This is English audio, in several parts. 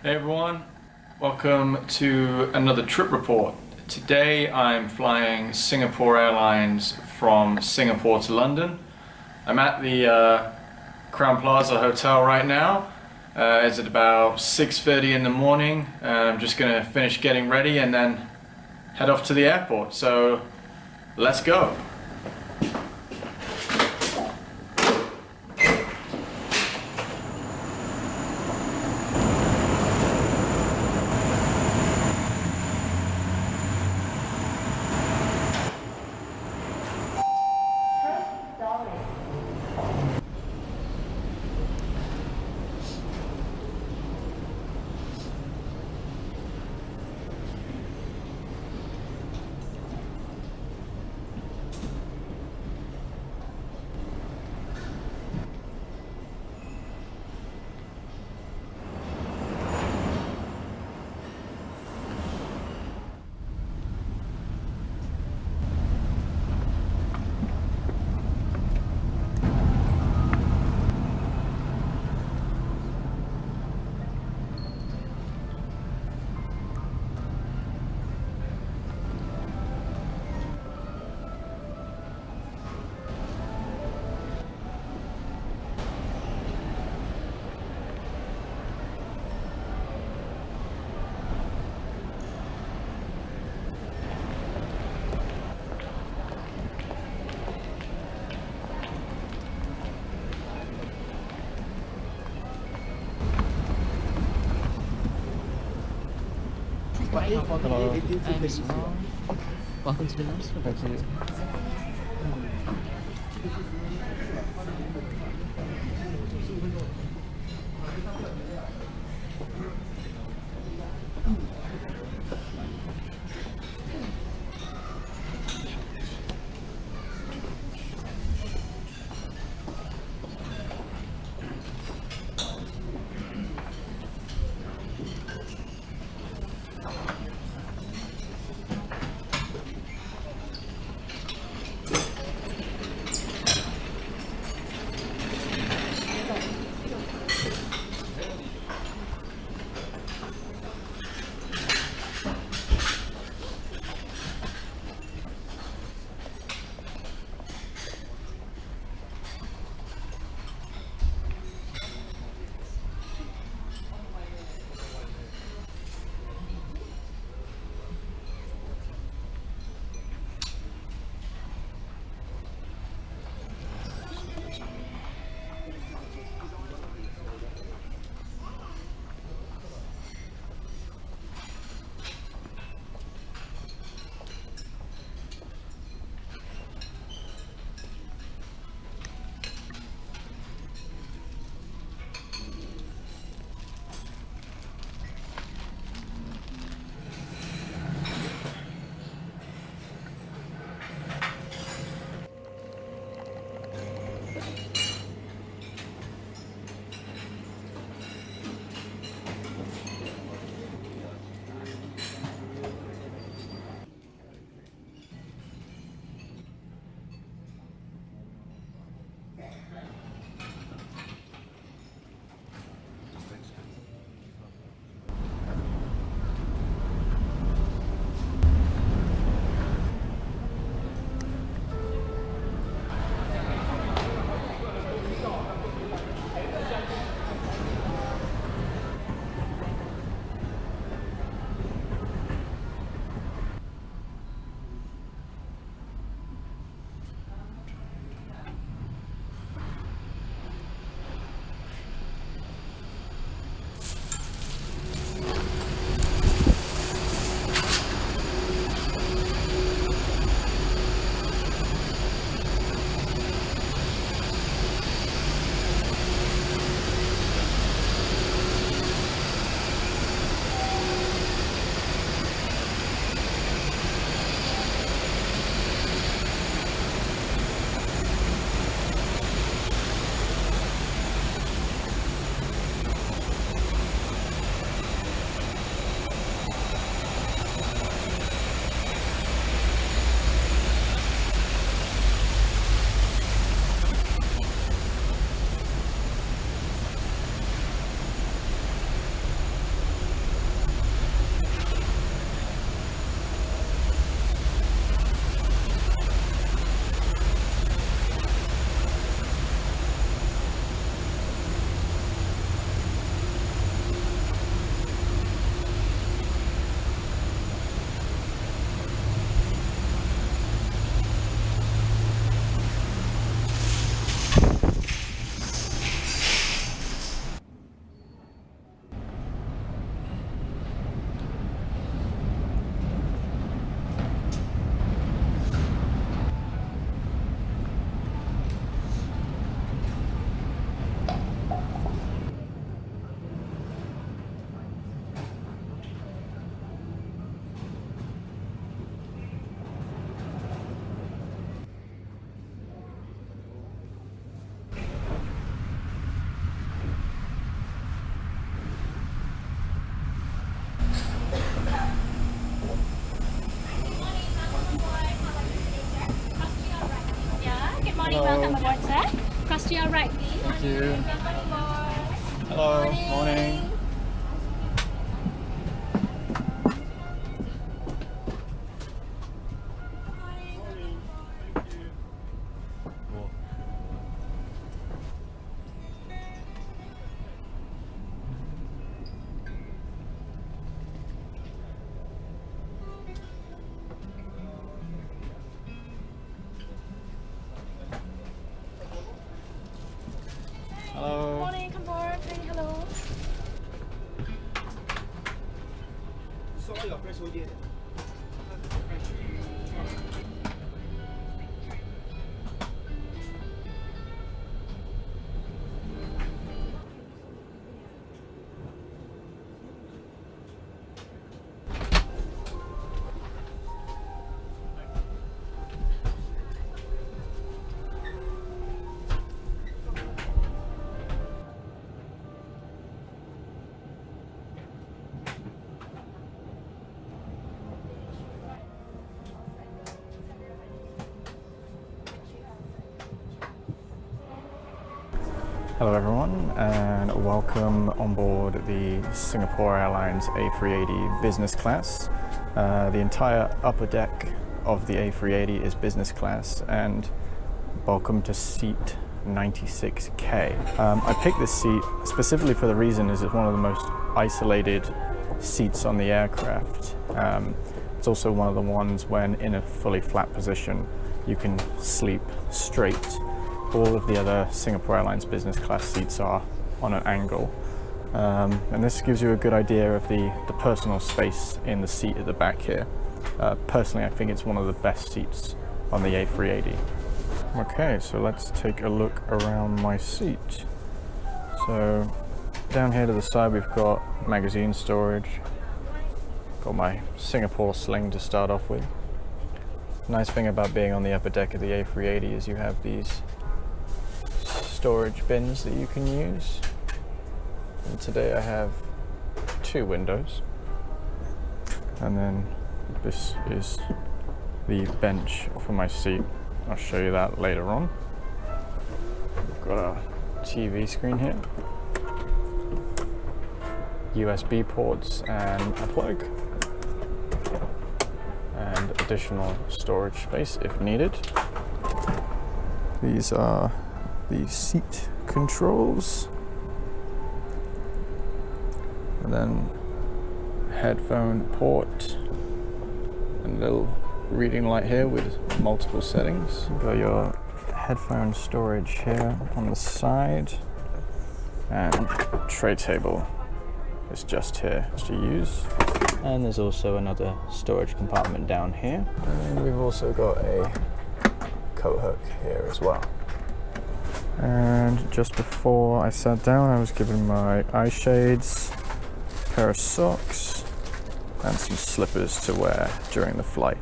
Hey everyone, welcome to another trip report. Today I'm flying Singapore Airlines from Singapore to London. I'm at the Crowne Plaza Hotel right now. It's at about 6:30 in the morning. I'm just gonna finish getting ready and then head off to the airport. So let's go. Hello. Welcome to the nice Thank you. morning, Hello. welcome aboard, sir. Cross to your right, please. Thank you. Hello. Morning. Hello. Morning, come aboard. Say hello. Hello everyone and welcome on board the Singapore Airlines A380 business class. The entire upper deck of the A380 is business class and welcome to seat 96K. I picked this seat specifically for the reason is it's one of the most isolated seats on the aircraft. It's also one of the ones when in a fully flat position you can sleep straight. All of the other Singapore Airlines business class seats are on an angle. And this gives you a good idea of the personal space in the seat at the back here. Personally, I think it's one of the best seats on the A380. Okay, so let's take a look around my seat. So down here to the side we've got magazine storage. Got my Singapore sling to start off with. Nice thing about being on the upper deck of the A380 is you have these storage bins that you can use. And today I have 2 windows. And then this is the bench for my seat. I'll show you that later on. We've got a TV screen here, USB ports and a plug, and additional storage space if needed. These are the seat controls, and then headphone port and a little reading light here with multiple settings. You've got your headphone storage here on the side, and tray table is just here to use. And there's also another storage compartment down here, and we've also got a coat hook here as well. And just before I sat down, I was given my eye shades, pair of socks, and some slippers to wear during the flight.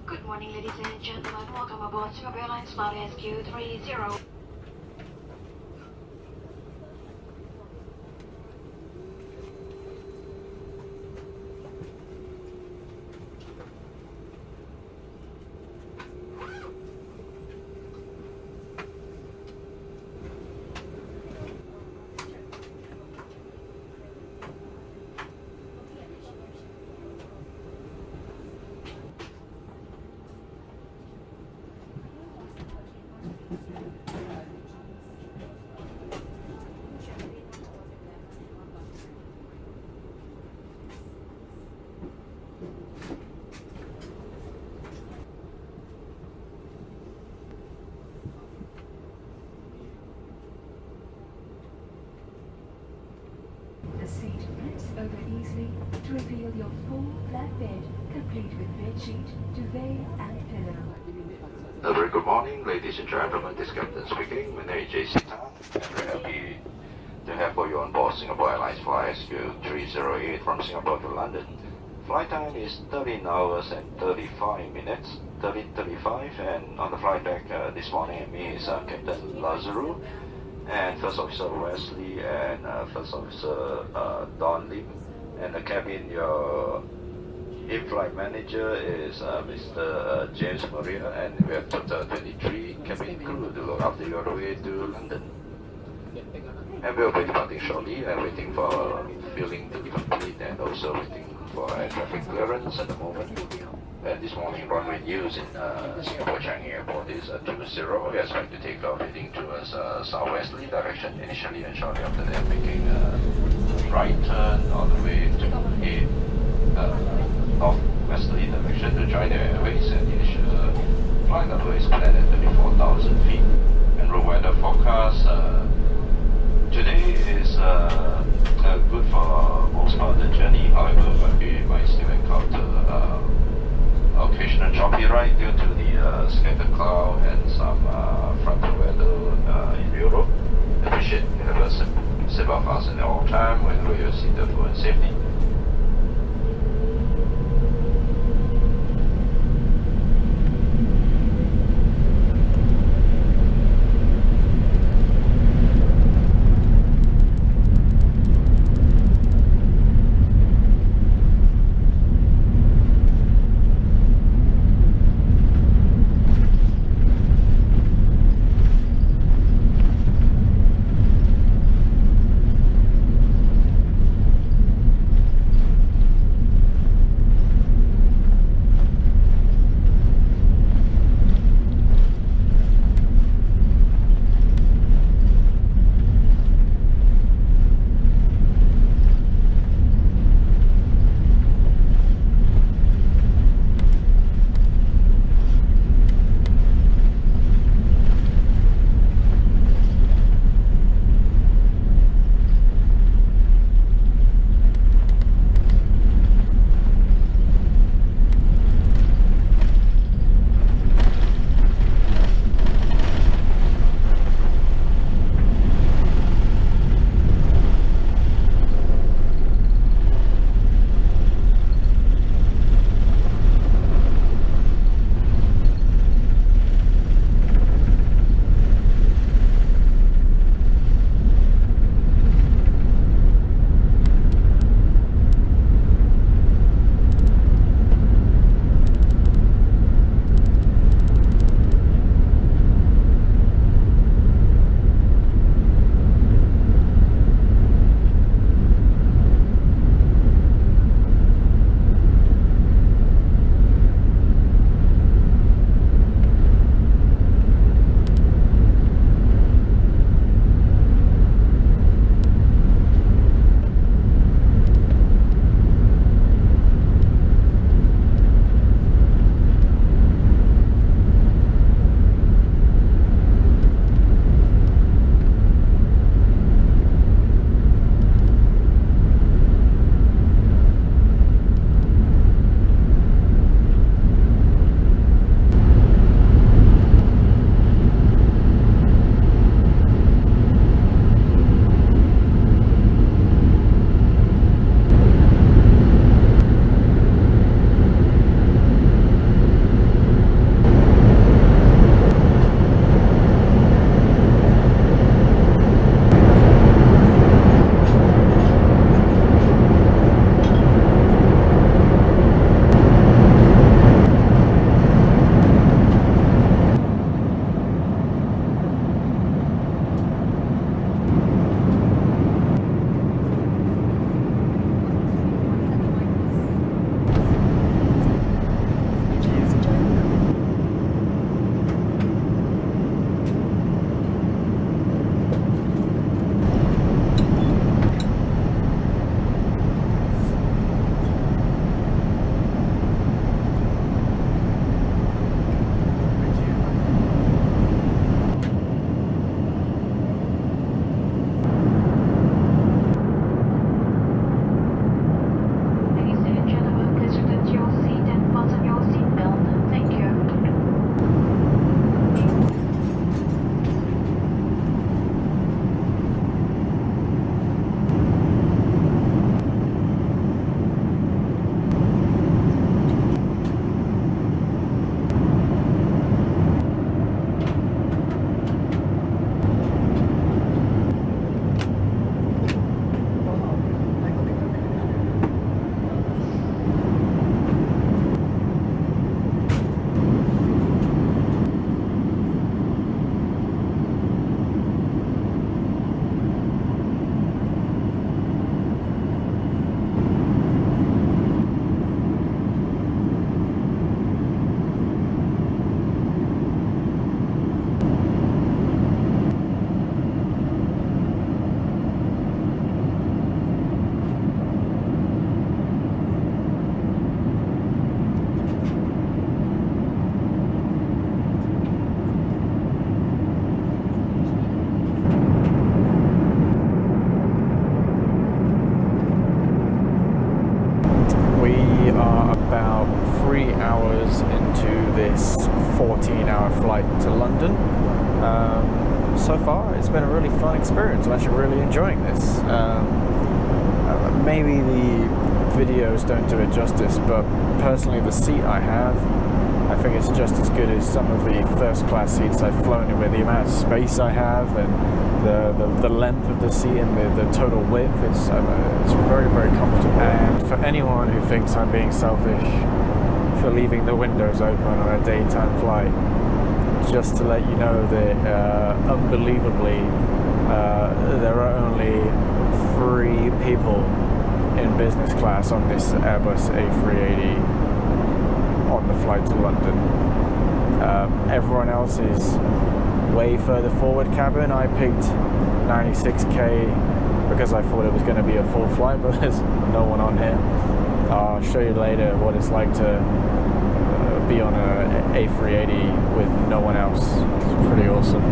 Good morning, ladies and gentlemen. Welcome aboard Singapore Airlines Flight SQ30. The seat flips over easily to reveal your full flat bed, complete with bedsheet, duvet, and pillow. A very good morning, ladies and gentlemen. This is Captain speaking. My name is JC Tan. I'm very happy to have for you on board Singapore Airlines Fly SQ308 from Singapore to London. Flight time is 13 hours and 35 minutes, 13:35, and on the flight deck this morning me is Captain Lazarou and First Officer Wesley and First Officer Don Lim. And the cabin, your in-flight manager is Mr. James Maria, and we have total 23 cabin crew to look after you all the way to London. And we'll be departing shortly and waiting for filling to be complete and also waiting for air traffic clearance at the moment. And this morning runway news in Singapore Changi Airport is 20. We expect to take off heading towards southwesterly direction initially, and shortly after that making a right turn all the way to northwesterly direction to join the airways, and initial flight level is planned at 34,000 feet. And road weather forecast today is good for most part of the journey. However, we might still encounter occasional choppy ride due to the scattered cloud and some frontal weather in Europe. Appreciate you have a seatbelt fastened at all time whenever you're seated for safety. hours into this 14-hour flight to London. So far, it's been a really fun experience. I'm actually really enjoying this. Maybe the videos don't do it justice, but personally the seat I have, I think it's just as good as some of the first class seats I've flown in, with the amount of space I have and the length of the seat and the total width. It's very, very comfortable. And for anyone who thinks I'm being selfish for leaving the windows open on a daytime flight, just to let you know that unbelievably there are only 3 people in business class on this Airbus A380 on the flight to London. Everyone else is way further forward cabin. I picked 96K because I thought it was going to be a full flight, but there's no one on here. I'll show you later what it's like to be on a A380 with no one else. It's pretty awesome.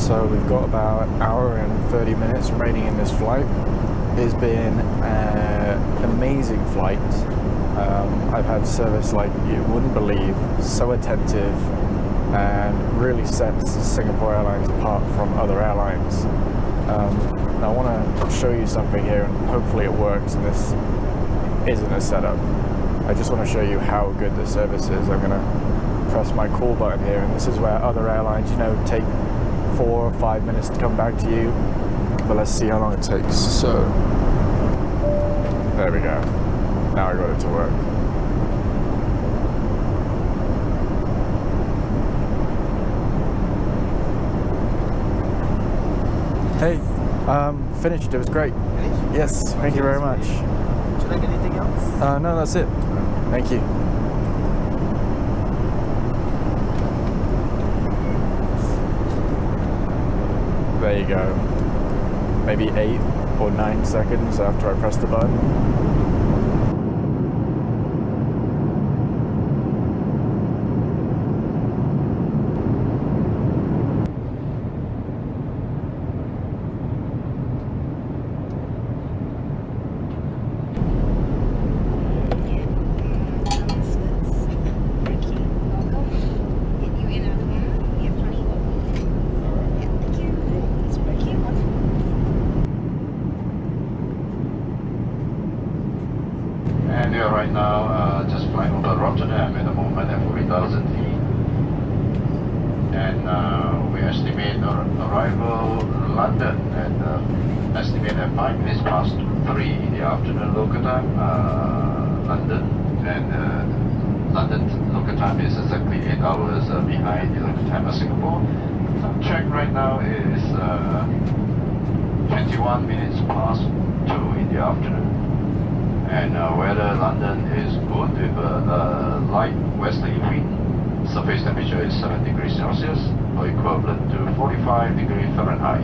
So we've got about an hour and 30 minutes remaining in this flight. It's been an amazing flight. I've had service like you wouldn't believe, so attentive, and really sets Singapore Airlines apart from other airlines. I want to show you something here, and hopefully it works, and this isn't a setup. I just want to show you how good the service is. I'm going to press my call button here, and this is where other airlines, take 4 or 5 minutes to come back to you, but let's see how long it takes. So there we go. Now I got it to work. Hey, finished. It was great. Finished? Yes, thank you very much. Would you like anything else? No, that's it. Thank you. There you go. Maybe 8 or 9 seconds after I press the button. And we are right now just flying over Rotterdam at the moment at 40,000 feet. And we estimate our arrival London at estimate at 5 minutes past 3 in the afternoon local time, London. And London local time is exactly 8 hours behind the local time of Singapore. Time check right now is 21 minutes past 2 in the afternoon. And weather London is good with a light westerly wind. Surface temperature is 7 degrees Celsius, or equivalent to 45 degrees Fahrenheit.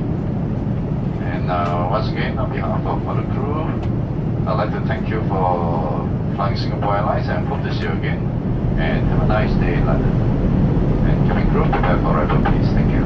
And once again, on behalf of all the crew, I'd like to thank you for flying Singapore Airlines and hope to see you again. And have a nice day in London. And cabin crew, prepare for arrival, please. Thank you.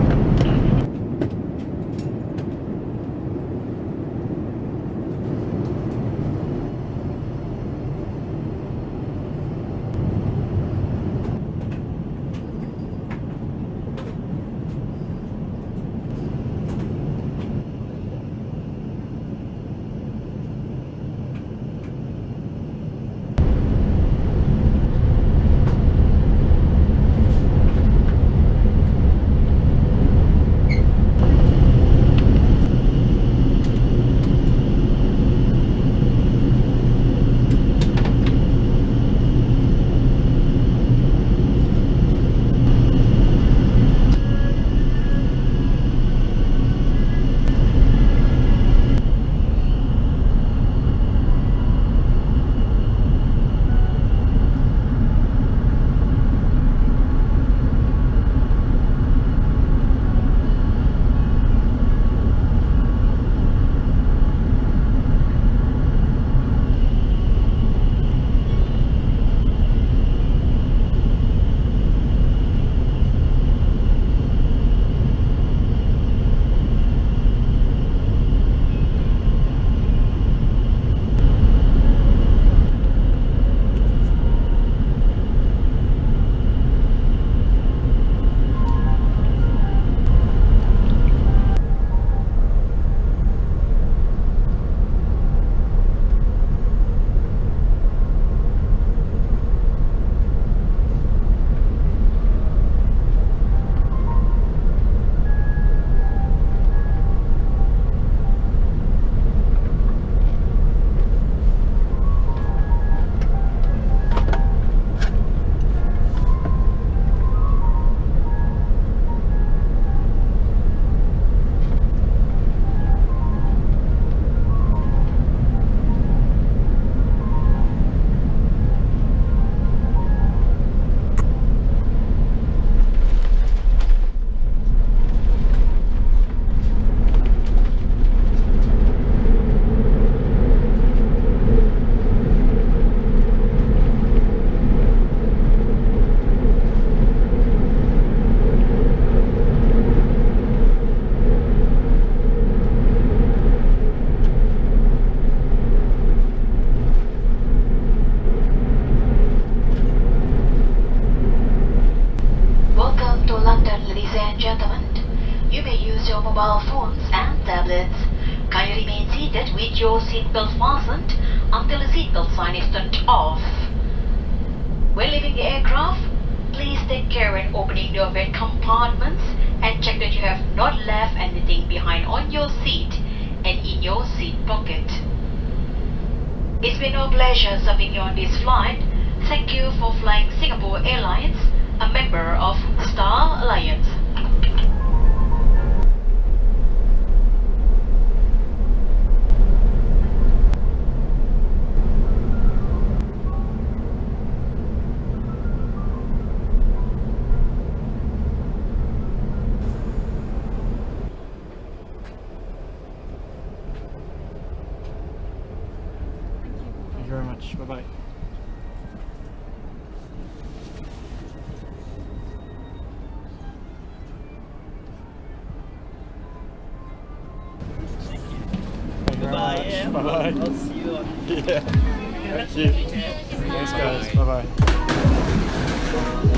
and gentlemen, you may use your mobile phones and tablets. Kindly remain seated with your seatbelt fastened until the seatbelt sign is turned off. When leaving the aircraft, please take care in opening the overhead compartments and check that you have not left anything behind on your seat and in your seat pocket. It's been a pleasure serving you on this flight. Thank you for flying Singapore Airlines, a member of Star Alliance. Thank you very much. Bye-bye. Goodbye. Yeah. Bye-bye. I'll see you on. Yeah. Thank you. Thanks, guys. Bye-bye.